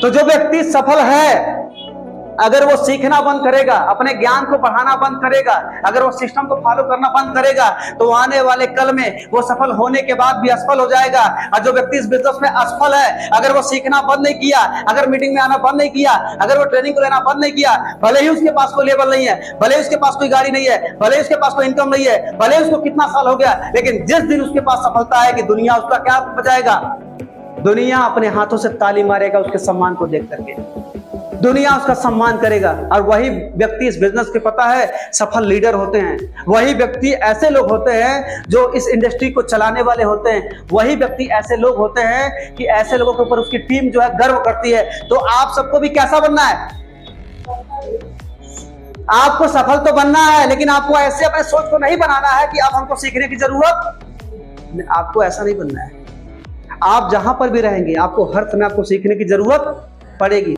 तो जो व्यक्ति सफल है, अगर वो सीखना बंद करेगा, अपने ज्ञान को बढ़ाना बंद करेगा, अगर वो सिस्टम को फॉलो करना बंद करेगा, तो आने वाले कल में वो सफल होने के बाद भी असफल हो जाएगा। और जो व्यक्ति इस बिजनेस में असफल है, अगर वो सीखना बंद नहीं किया, अगर मीटिंग में आना बंद नहीं किया, अगर वो ट्रेनिंग को लेना बंद नहीं किया, भले ही उसके पास कोई लेवल नहीं है, भले ही उसके पास कोई गाड़ी नहीं है, भले ही उसके पास कोई इनकम नहीं है, भले ही उसको कितना साल हो गया, लेकिन जिस दिन उसके पास सफलता है कि दुनिया उसका क्या बचाएगा? दुनिया अपने हाथों से ताली मारेगा उसके सम्मान को देख करके, दुनिया उसका सम्मान करेगा। और वही व्यक्ति इस बिजनेस के पता है सफल लीडर होते हैं, वही व्यक्ति ऐसे लोग होते हैं जो इस इंडस्ट्री को चलाने वाले होते हैं, वही व्यक्ति ऐसे लोग होते हैं कि ऐसे लोगों के ऊपर उसकी टीम जो है गर्व करती है। तो आप सबको भी कैसा बनना है? आपको सफल तो बनना है, लेकिन आपको ऐसे अपने सोच को नहीं बनाना है कि अब हमको सीखने की जरूरत, आपको ऐसा नहीं बनना है। आप जहां पर भी रहेंगे आपको हर समय आपको सीखने की जरूरत पड़ेगी।